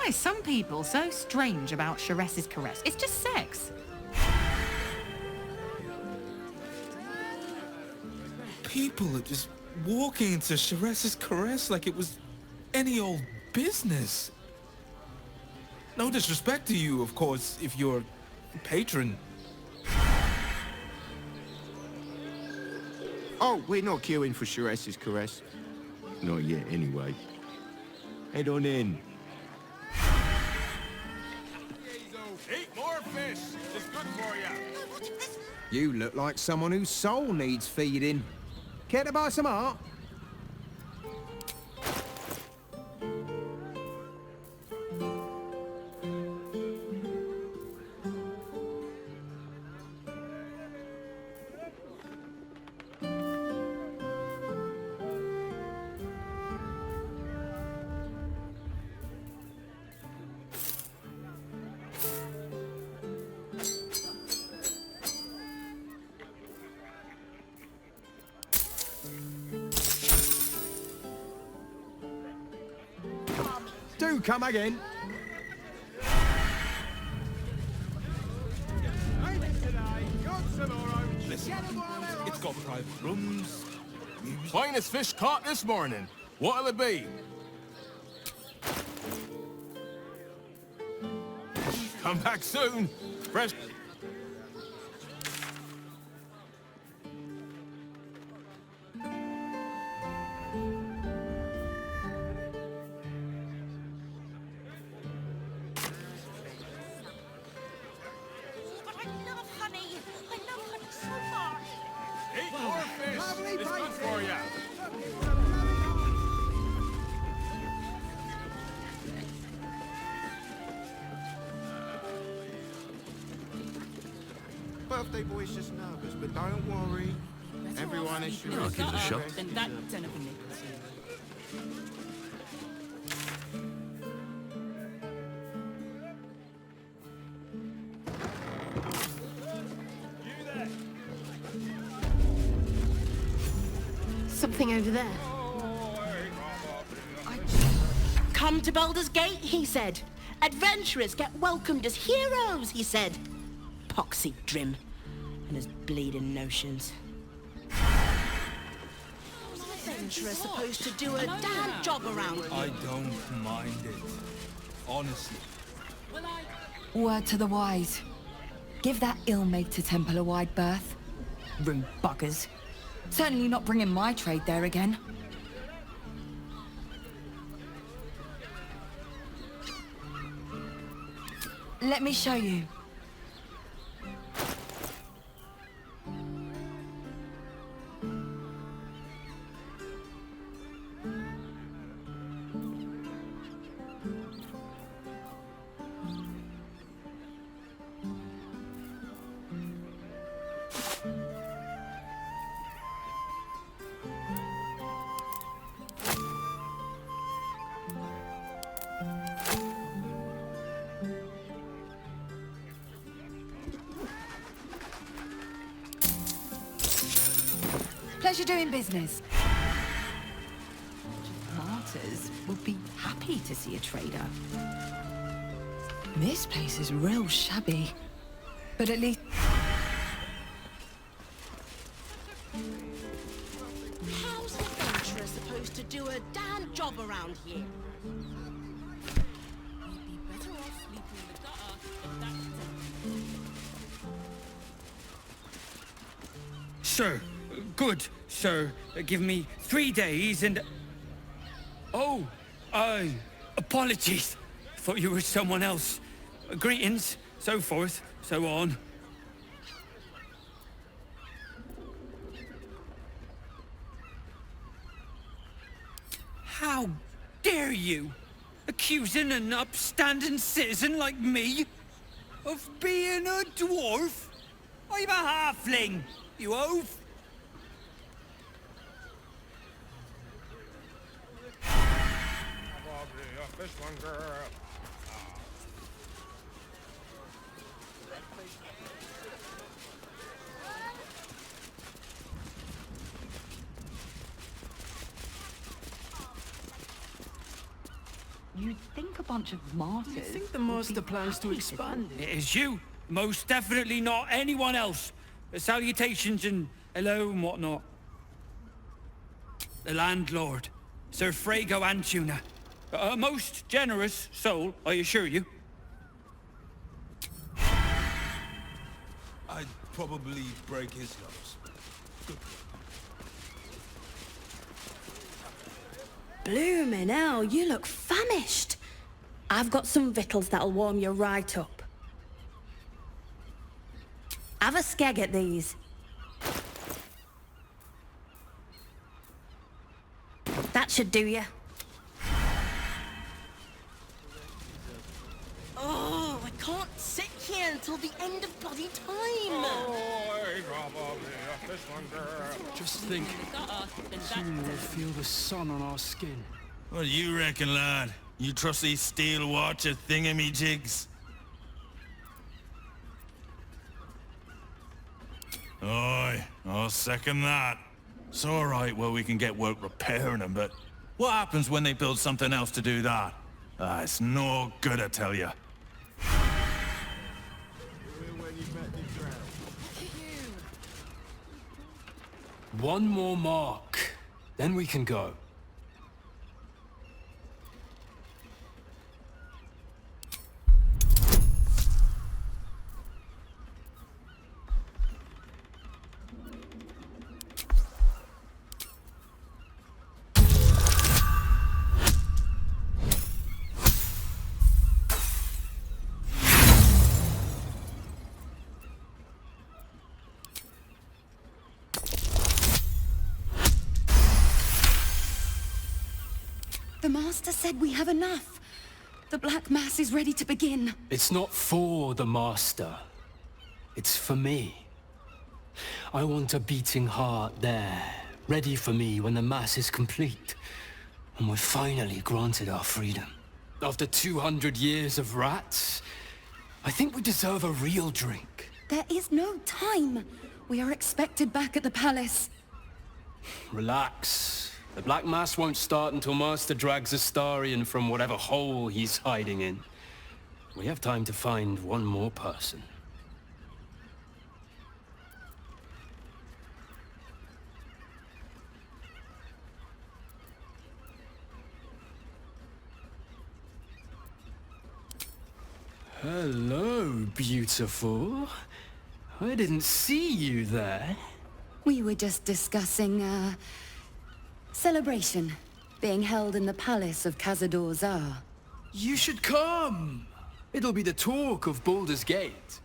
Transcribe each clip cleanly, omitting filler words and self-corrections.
Why are some people so strange about Chares's caress? It's just sex. People are just walking into Chares's caress like it was any old business. No disrespect to you, of course, if you're a patron. Oh, we're not queuing for Chares's caress. Not yet, anyway. Head on in. Eat more fish. It's good for you. You look like someone whose soul needs feeding. Care to buy some art? Do come again. Listen, it's got private rooms, music. Finest fish caught this morning. What'll it be? Come back soon. Fresh. Eat more fish. It's good for you. Birthday boy's just nervous, but don't worry. Everyone is sure. I'll give it a shot. Then that's anything they can see. Something over there. Come to Baldur's Gate, he said. Adventurers get welcomed as heroes, he said. Poxy Drim and his bleeding notions. Adventurers supposed to do a damn job around here. I don't mind it. Honestly. Word to the wise. Give that ill-mate temple a wide berth. Rude buggers. Certainly not bringing my trade there again. Let me show you. Pleasure doing business. Martyrs would be happy to see a trader. This place is real shabby, but at least... How's an adventurer supposed to do a damn job around here? You'd be better off sleeping in the gutter if that's... Sir, good, sir. Give me 3 days and... Oh, apologies. Thought you were someone else. Greetings, so forth, so on. How dare you? Accusing an upstanding citizen like me of being a dwarf? I'm a halfling, you oaf. This one, girl. You'd think a bunch of martyrs. I think the master plans to expand it. It is you. Most definitely not anyone else. Salutations and hello and whatnot. The landlord, Sir Frago Antuna. A most generous soul, I assure you. I'd probably break his nose. Bloomin' hell, you look famished. I've got some victuals that'll warm you right up. Have a skeg at these. That should do you. Oh, I can't sit here until the end of bloody time. Just think, soon we'll feel the sun on our skin. What do you reckon, lad? You trust these steel watcher thingamajigs? Aye, I'll second that. It's all right where we can get work repairing them, but what happens when they build something else to do that? It's no good, I tell you. One more mark, then we can go. The Master said we have enough. The Black Mass is ready to begin. It's not for the Master. It's for me. I want a beating heart there, ready for me when the Mass is complete. And we're finally granted our freedom. After 200 years of rats, I think we deserve a real drink. There is no time. We are expected back at the palace. Relax. The Black Mass won't start until Master drags Astarion from whatever hole he's hiding in. We have time to find one more person. Hello, beautiful. I didn't see you there. We were just discussing, celebration being held in the palace of Cazador Zar. You should come! It'll be the talk of Baldur's Gate.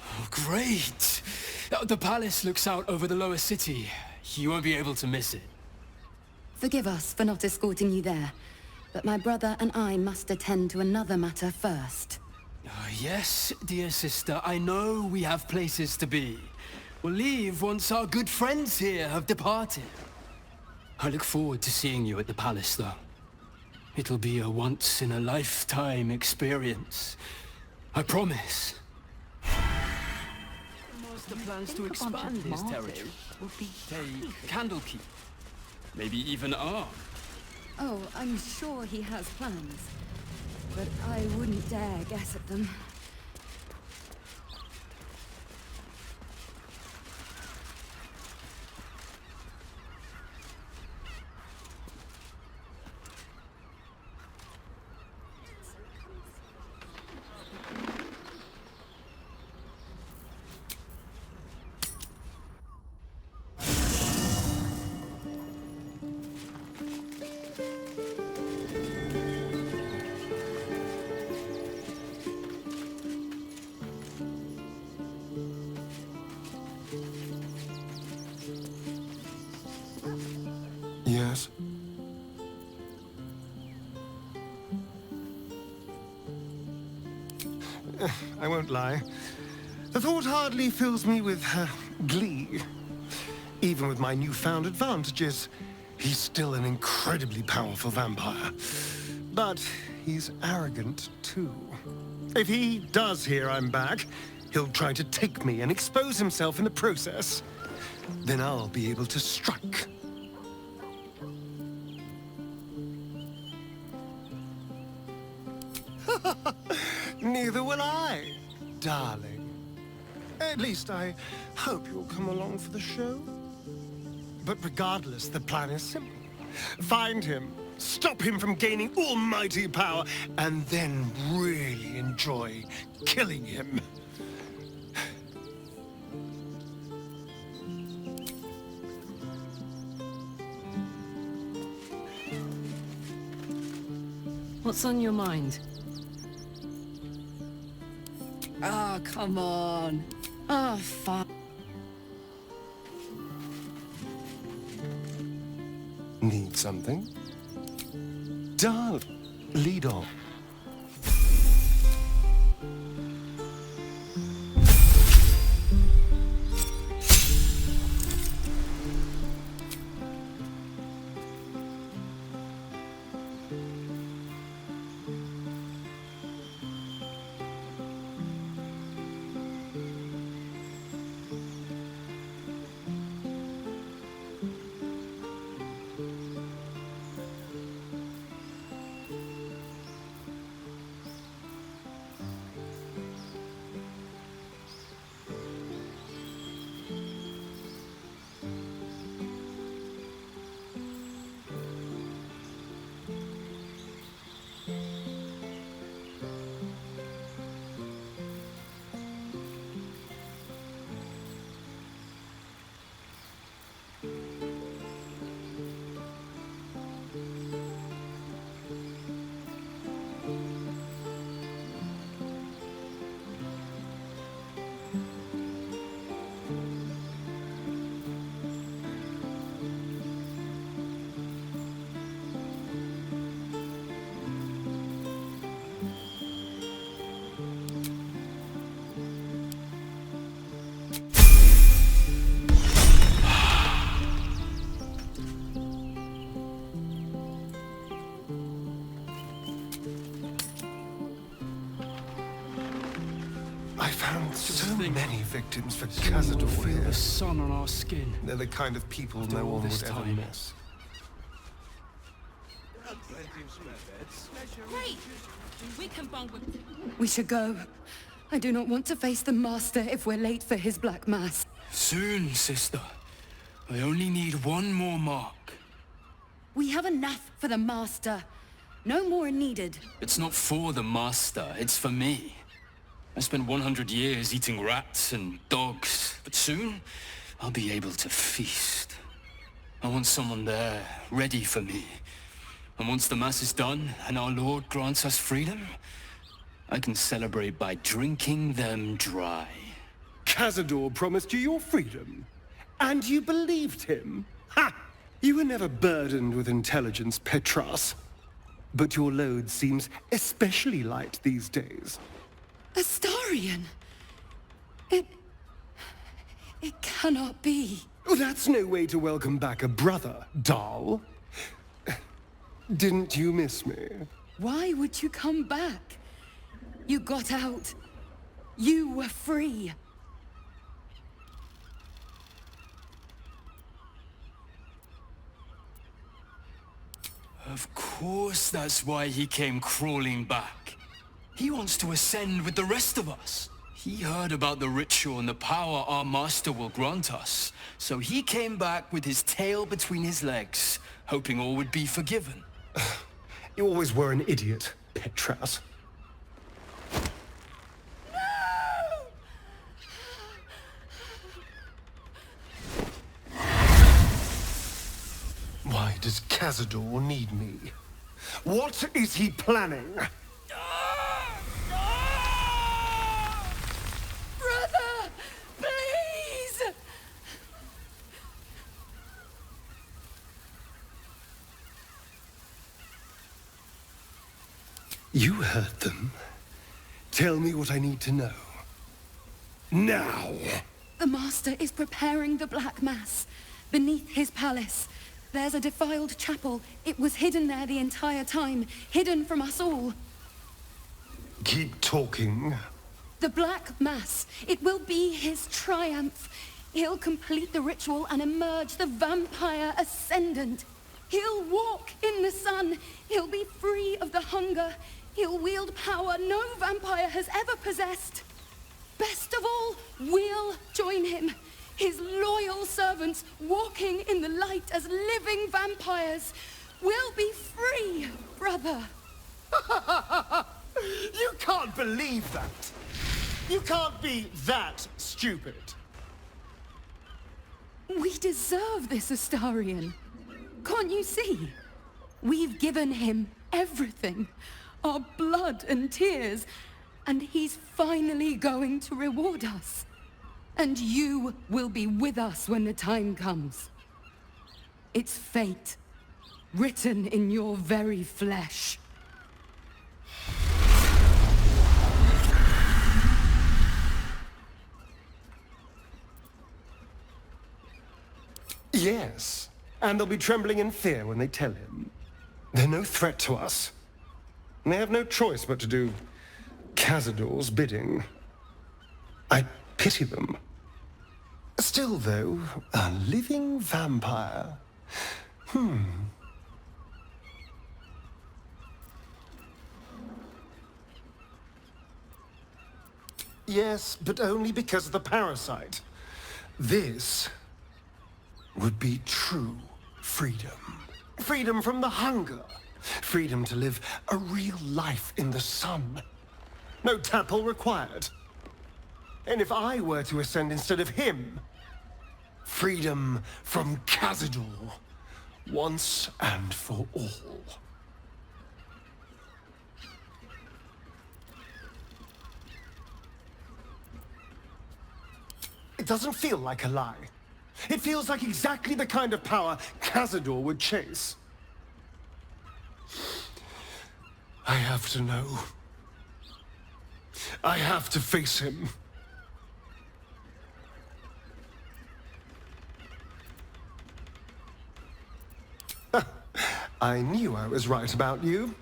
Oh, great! The palace looks out over the lower city. You won't be able to miss it. Forgive us for not escorting you there, but my brother and I must attend to another matter first. Yes, dear sister, I know we have places to be. We'll leave once our good friends here have departed. I look forward to seeing you at the palace, though. It'll be a once-in-a-lifetime experience. I promise. The Master plans to expand his territory. Take Candlekeep. Maybe even Arm. Oh, I'm sure he has plans, but I wouldn't dare guess at them. Yes? I won't lie. The thought hardly fills me with glee. Even with my newfound advantages, he's still an incredibly powerful vampire. But he's arrogant, too. If he does hear I'm back, he'll try to take me and expose himself in the process. Then I'll be able to strike. Neither will I, darling. At least I hope you'll come along for the show. But regardless, the plan is simple. Find him, stop him from gaining almighty power, and then really enjoy killing him. What's on your mind? Oh, come on. Oh, fine. Need something? Darling, lead on. I found so many victims for Cazador Feel here. the sun on our skin. They're the kind of people After no all one this would ever time. miss. Great! We can bunk with... We should go. I do not want to face the Master if we're late for his Black Mass. Soon, sister. I only need one more mark. We have enough for the Master. No more needed. It's not for the Master, it's for me. I spent 100 years eating rats and dogs, but soon I'll be able to feast. I want someone there, ready for me. And once the Mass is done, and our Lord grants us freedom, I can celebrate by drinking them dry. Cazador promised you your freedom, and you believed him? Ha! You were never burdened with intelligence, Petras. But your load seems especially light these days. Astarion! It cannot be. Oh, that's no way to welcome back a brother, doll. Didn't you miss me? Why would you come back? You got out. You were free. Of course that's why he came crawling back. He wants to ascend with the rest of us. He heard about the ritual and the power our master will grant us. So he came back with his tail between his legs, hoping all would be forgiven. You always were an idiot, Petras. Why does Cazador need me? What is he planning? Brother! Please! You heard them. Tell me what I need to know. Now! The Master is preparing the Black Mass. Beneath his palace. There's a defiled chapel. It was hidden there the entire time. Hidden from us all. Keep talking. The Black Mass. It will be his triumph. He'll complete the ritual and emerge the vampire ascendant. He'll walk in the sun. He'll be free of the hunger. He'll wield power no vampire has ever possessed. Best of all, we'll join him, his loyal servants, walking in the light as living vampires. We'll be free, brother. You can't believe that. You can't be that stupid. We deserve this, Astarion. Can't you see? We've given him everything. Our blood and tears. And he's finally going to reward us. And you will be with us when the time comes. It's fate, written in your very flesh. Yes, and they'll be trembling in fear when they tell him. They're no threat to us. And they have no choice but to do Cazador's bidding. I pity them. Still, though, a living vampire. Yes, but only because of the parasite. This would be true freedom. Freedom from the hunger. Freedom to live a real life in the sun. No temple required. And if I were to ascend instead of him, freedom from Cazador, once and for all. It doesn't feel like a lie. It feels like exactly the kind of power Cazador would chase. I have to know. I have to face him. I knew I was right about you.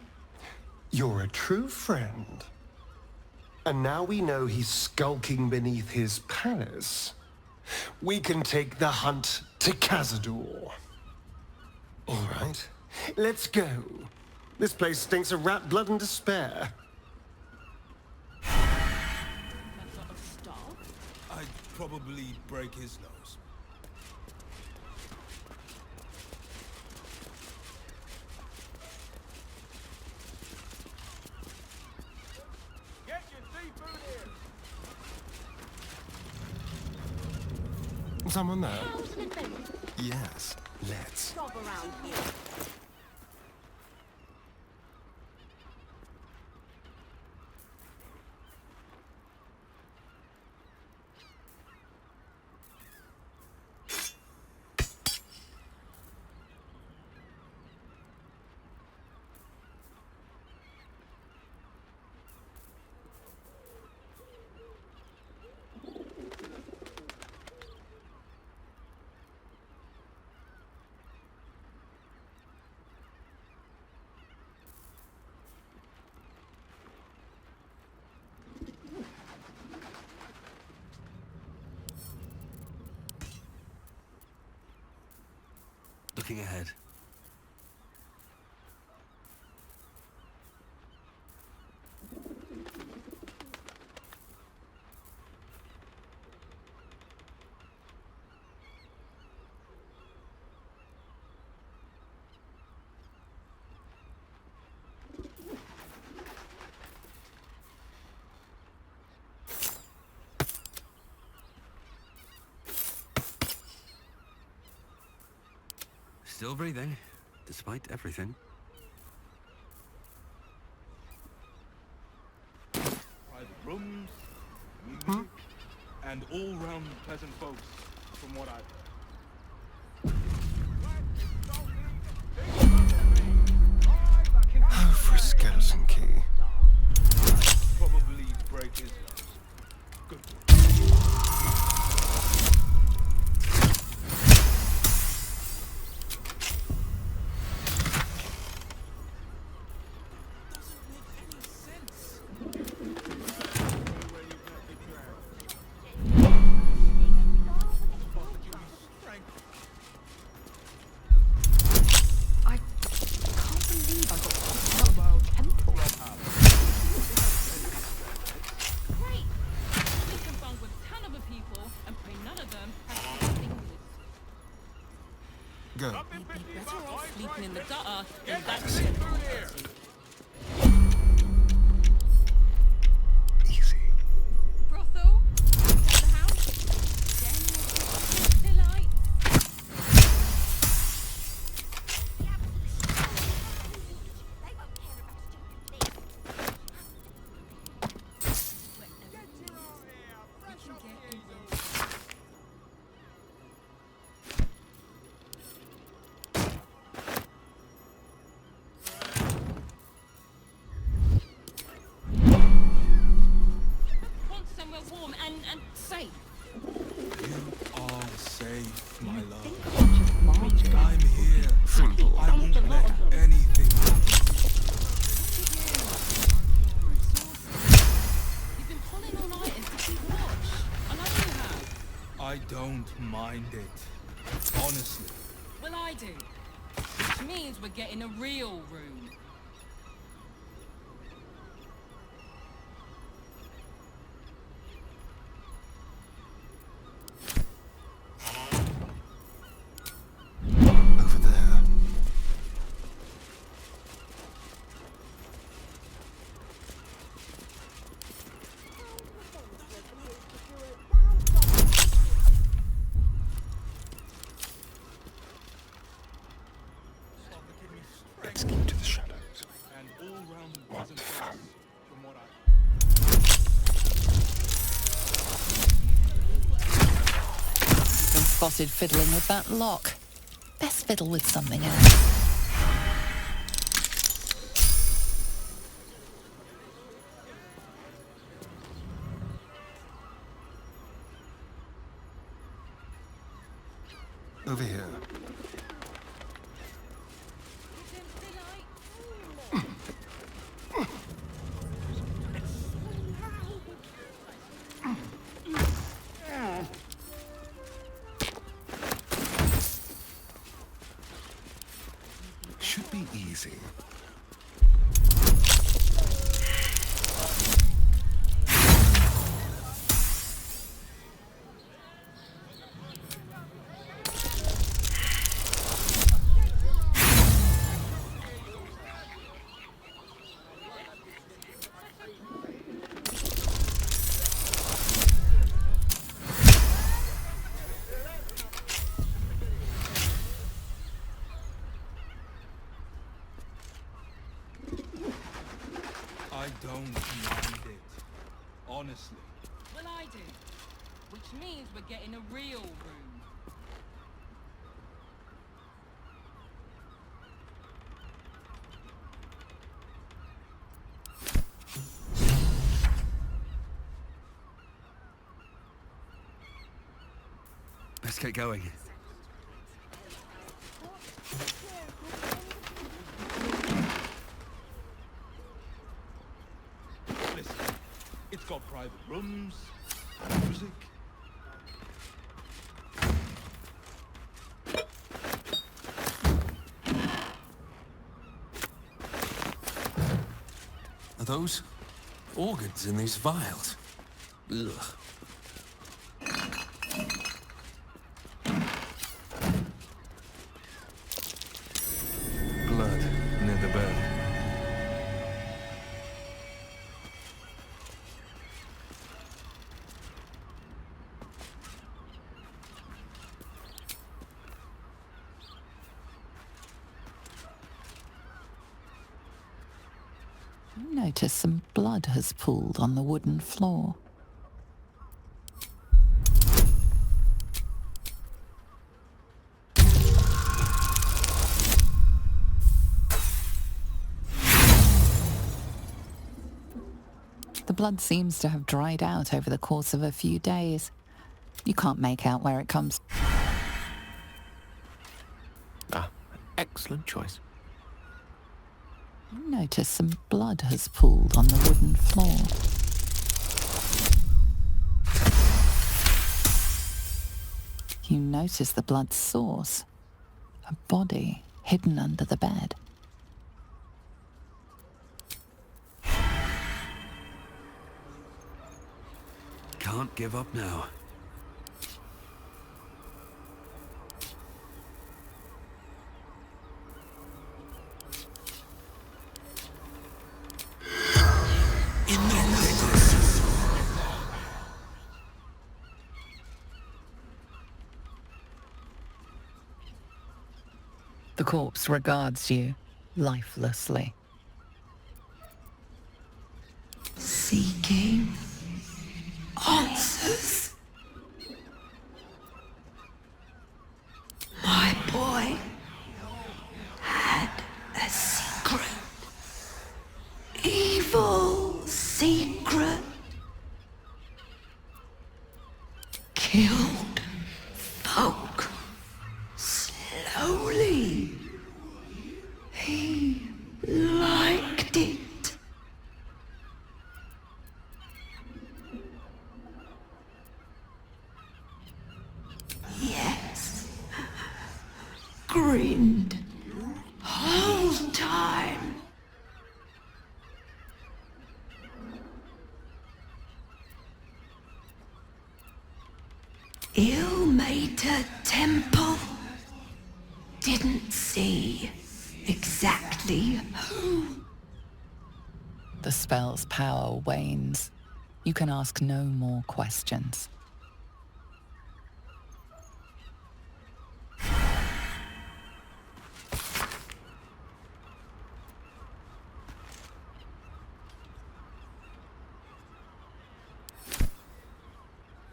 You're a true friend. And now we know he's skulking beneath his palace. We can take the hunt to Cazador. All right, let's go. This place stinks of rat blood and despair. I'd probably break his nose. Someone there? Yes, let's. Job around here. Looking ahead. Still breathing, despite everything. Private rooms, music, and all-round pleasant folks, from what I've heard. Oh, for a skeleton key. Probably break his nose. Good. Ah, that's Easy. Brothel? At the house? Den? Delight? Want somewhere warm and safe. You are safe, my love. I'm here. Simple. I won't let anything happen. You've been pulling all nighters to keep watch. I know you have. I don't mind it. Honestly. Well, I do. Which means we're getting a real room. Over there. Let's keep to the shadows. And all round What fun. from what I... Been spotted fiddling with that lock. Best fiddle with something else. Over here. Should be easy. I don't mind it. Honestly. Well, I do. Which means we're getting a real room. Let's get going. Listen, it's got private rooms, music. Are those organs in these vials? Ugh. Blood near the bed. Notice some blood has pooled on the wooden floor. The blood seems to have dried out over the course of a few days. You can't make out where it comes. Ah, excellent choice. Notice some blood has pooled on the wooden floor. You notice the blood's source. A body hidden under the bed. Can't give up now. The corpse regards you lifelessly. Seeking answers. My boy had a secret. Evil secret. Killed folk slowly. He liked it. Yes. Grinned. Whole time. Ill-mater temple. Didn't see exactly who. The spell's power wanes. You can ask no more questions.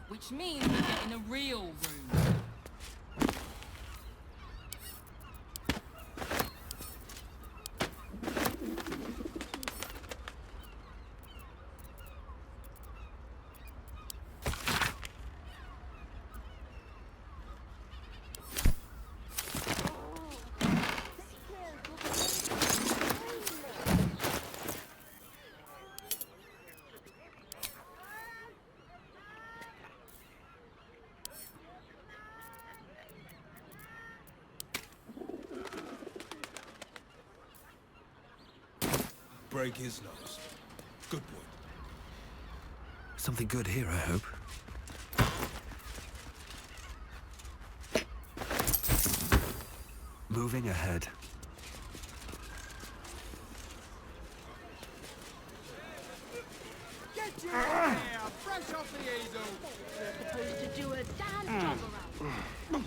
Which means we're getting a real room. Break his nose. Good boy. Something good here, I hope. Moving ahead. Get you there! Fresh off the easel! We're supposed to do a dance job around.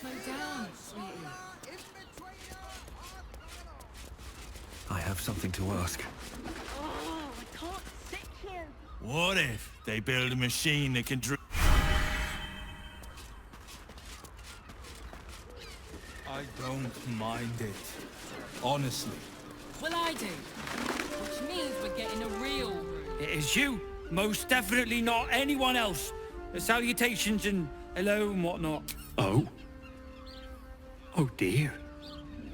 Slow down, sweetie. I have something to ask. Oh, I can't sit here. What if they build a machine that can I don't mind it. Honestly. Well, I do. Which means we're getting a real room. It is you. Most definitely not anyone else. The salutations and hello and whatnot. Oh? Oh dear.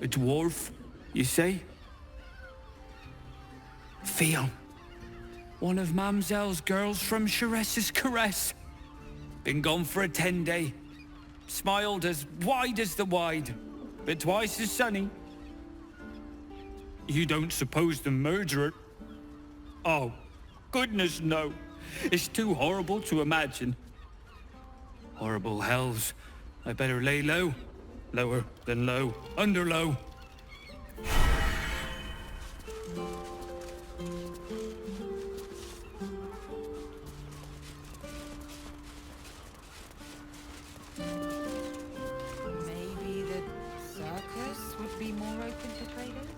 A dwarf, you say? Fion. One of Mamselle's girls from Sharess's Caress. Been gone for a 10-day. Smiled as wide as the wide, but twice as sunny. You don't suppose the murderer... Oh, goodness no. It's too horrible to imagine. Horrible hells. I better lay low. Lower than low. Under low. Maybe the circus would be more open to traders?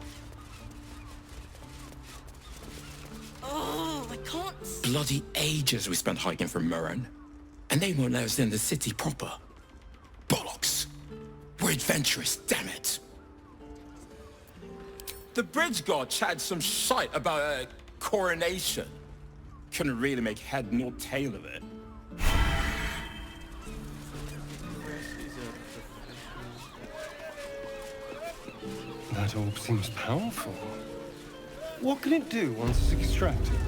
Oh, I can't see. Bloody ages we spent hiking from Murren. And they won't let us in the city proper. Bollocks. We're adventurous, damn it. The bridge god chatted some shite about a coronation. Couldn't really make head nor tail of it. That orb seems powerful. What can it do once it's extracted?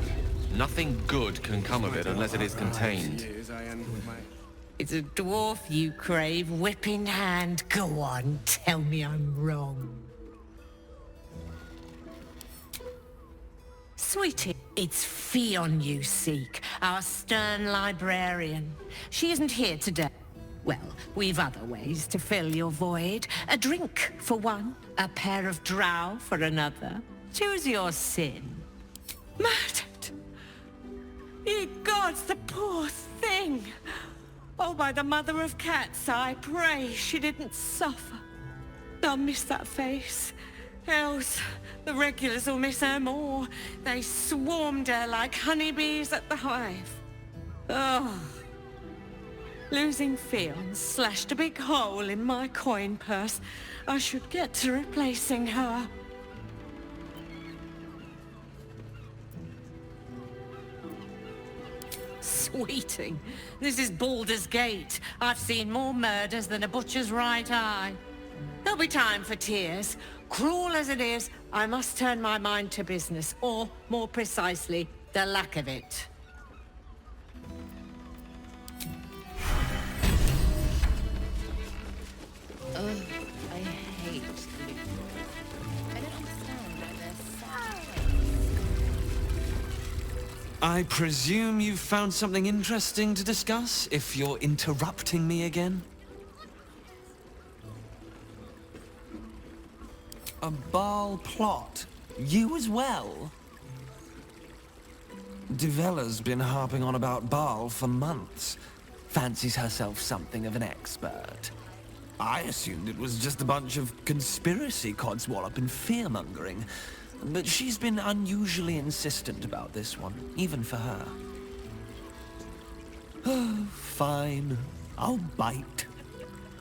Nothing good can come of it unless it is contained. It's a dwarf you crave, whipping hand. Go on, tell me I'm wrong. Sweetie, it's Fionn you seek, our stern librarian. She isn't here today. Well, we've other ways to fill your void. A drink for one, a pair of drow for another. Choose your sin. Murdered! Ye gods, the poor thing! Oh, by the mother of cats, I pray she didn't suffer. I'll miss that face. Else, the regulars will miss her more. They swarmed her like honeybees at the hive. Oh. Losing Fionn slashed a big hole in my coin purse. I should get to replacing her. Sweeting, this is Baldur's Gate. I've seen more murders than a butcher's right eye. There'll be time for tears. Cruel as it is, I must turn my mind to business, or, more precisely, the lack of it. Ugh, I hate loot. I don't understand why they're so... I presume you've found something interesting to discuss, if you're interrupting me again? A Baal plot? You as well? Divella's been harping on about Baal for months. Fancies herself something of an expert. I assumed it was just a bunch of conspiracy codswallop and fear-mongering. But she's been unusually insistent about this one, even for her. Oh, fine. I'll bite.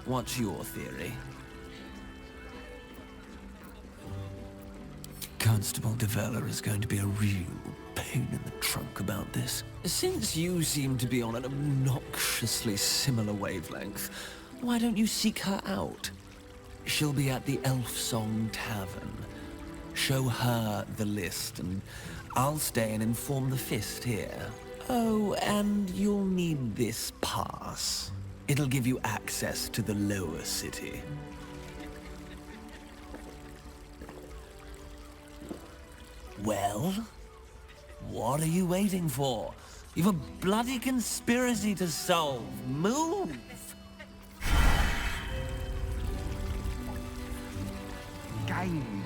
What's your theory? Constable Divella is going to be a real pain in the trunk about this. Since you seem to be on an obnoxiously similar wavelength, why don't you seek her out? She'll be at the Elf Song Tavern. Show her the list, and I'll stay and inform the Fist here. Oh, and you'll need this pass. It'll give you access to the lower city. Well? What are you waiting for? You've a bloody conspiracy to solve. Move! Game.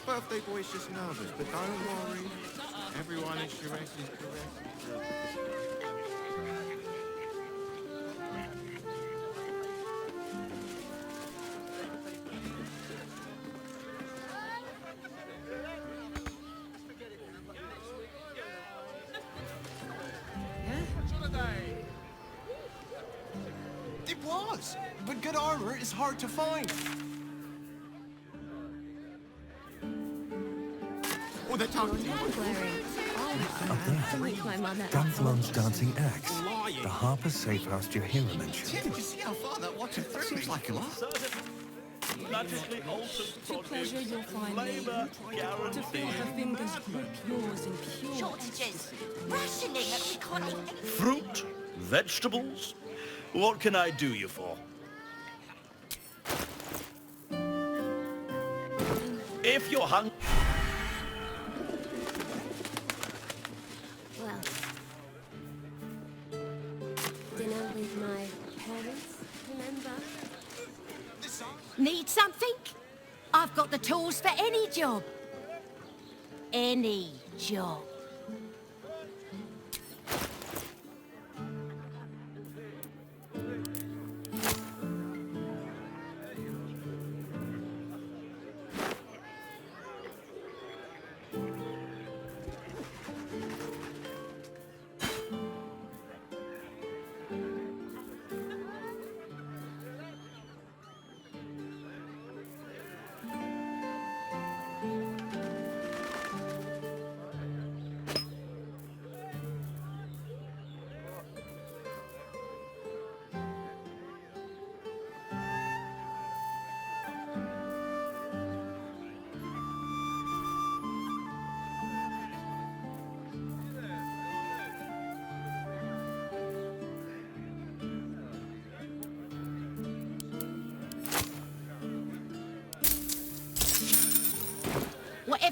Birthday boy's just nervous, but don't worry. Everyone at Shiraz is correct. It was, but good armor is hard to find. Oh, they're talking. Dunflon's dancing axe. The Harper Safe House Jahira mentioned. Did you see how far that water through? Seems like a lot. Magically altered To pleasure your fine lady, to feel her fingers grip yours in pure Shortages, rationing that we can't eat anything. fruit, vegetables. What can I do you for? If you're hungry. Well, dinner with my parents, remember? Need something? I've got the tools for any job. Any job.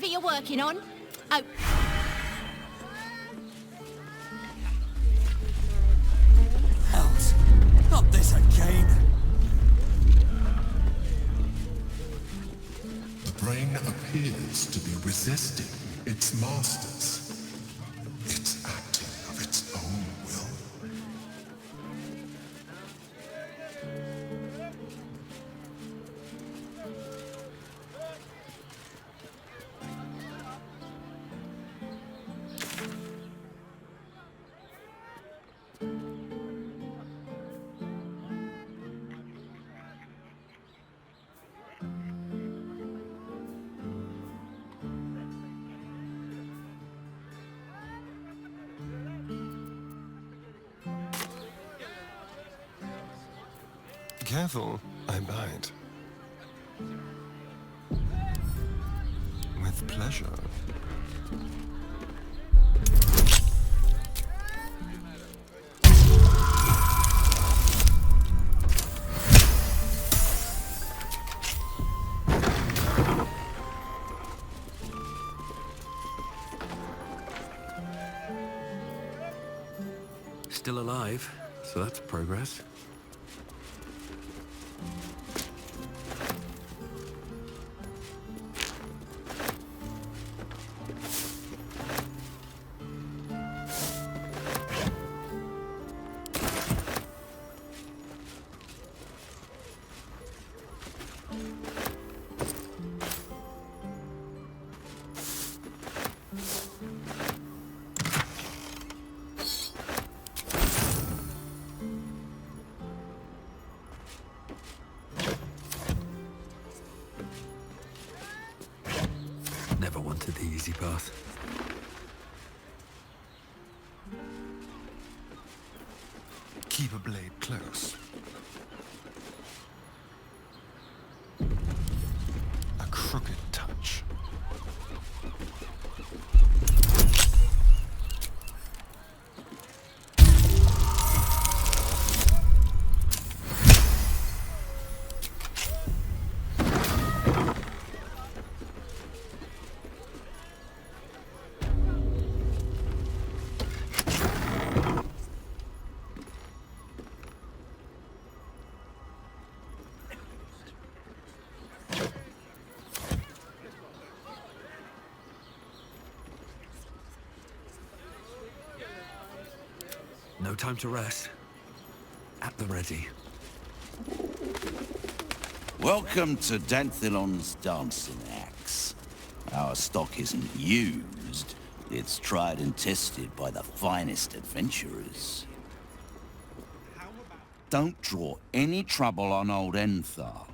whatever you're working on. Oh. Hells! Not this again! The brain appears to be resisting its masters. It's acting of its own will. Careful, I bite. With pleasure. Still alive, so that's progress. Never wanted the easy path. Keep a blade close. A crooked touch. No time to rest. At the ready. Welcome to Danthilon's dancing axe. Our stock isn't used. It's tried and tested by the finest adventurers. Don't draw any trouble on old Enthal.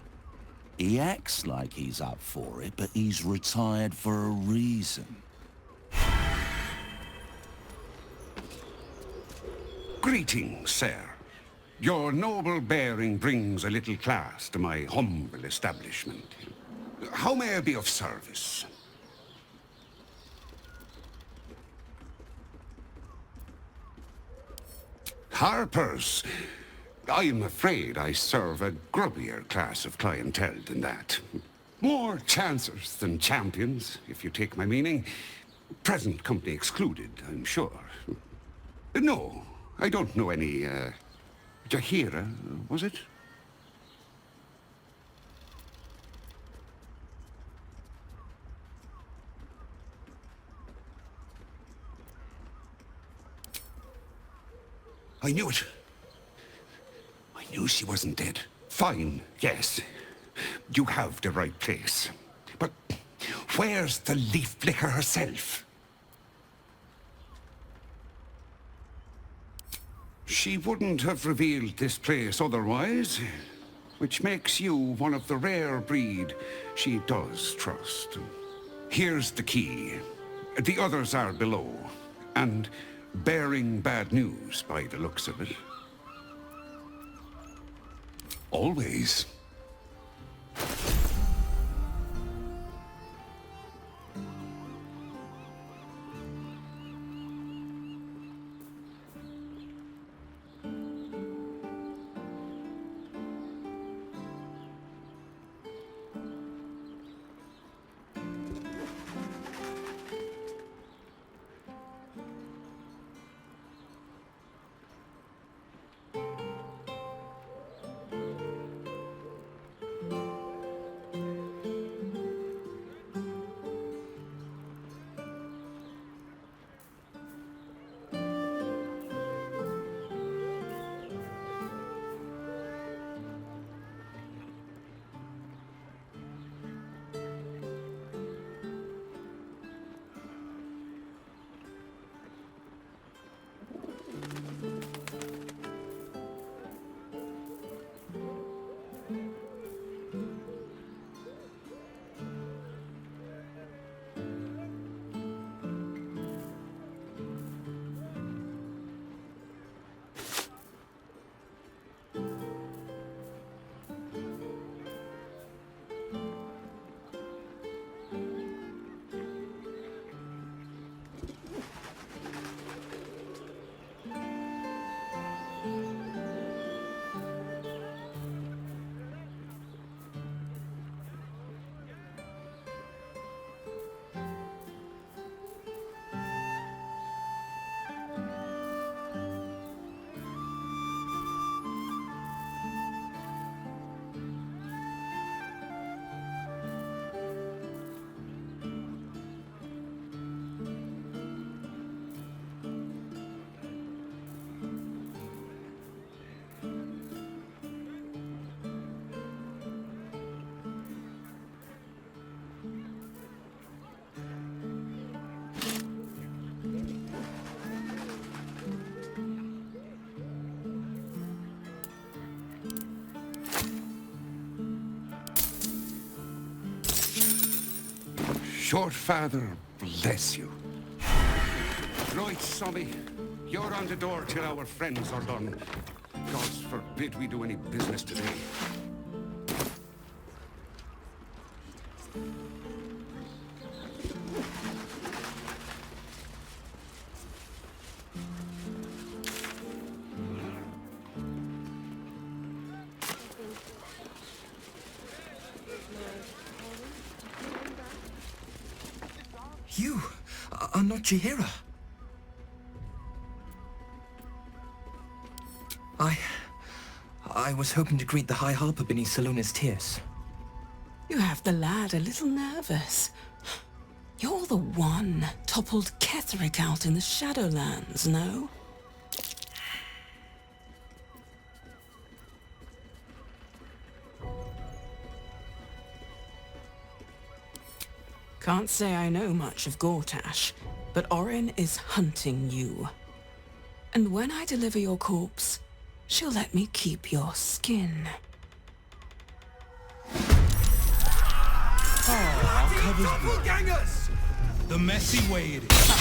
He acts like he's up for it, but he's retired for a reason. Greetings, sir. Your noble bearing brings a little class to my humble establishment. How may I be of service? Harpers. I'm afraid I serve a grubbier class of clientele than that. More chancers than champions, if you take my meaning. Present company excluded, I'm sure. No, I don't know any, Jahira, was it? I knew it. I knew she wasn't dead. Fine, yes. You have the right place. But where's the leaf flicker herself? She wouldn't have revealed this place otherwise, which makes you one of the rare breed she does trust. Here's the key. The others are below, and bearing bad news by the looks of it. Always. your father bless you. Right, Sonny. You're on the door till our friends are done. God forbid we do any business today. You are not Chihira. I was hoping to greet the High Harper beneath Salona's tears. You have the lad a little nervous. You're the one toppled Ketheric out in the Shadowlands, no? Can't say I know much of Gortash, but Orin is hunting you. And when I deliver your corpse, she'll let me keep your skin. Oh, covers doppelgangers! The messy way it is.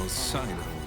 sign of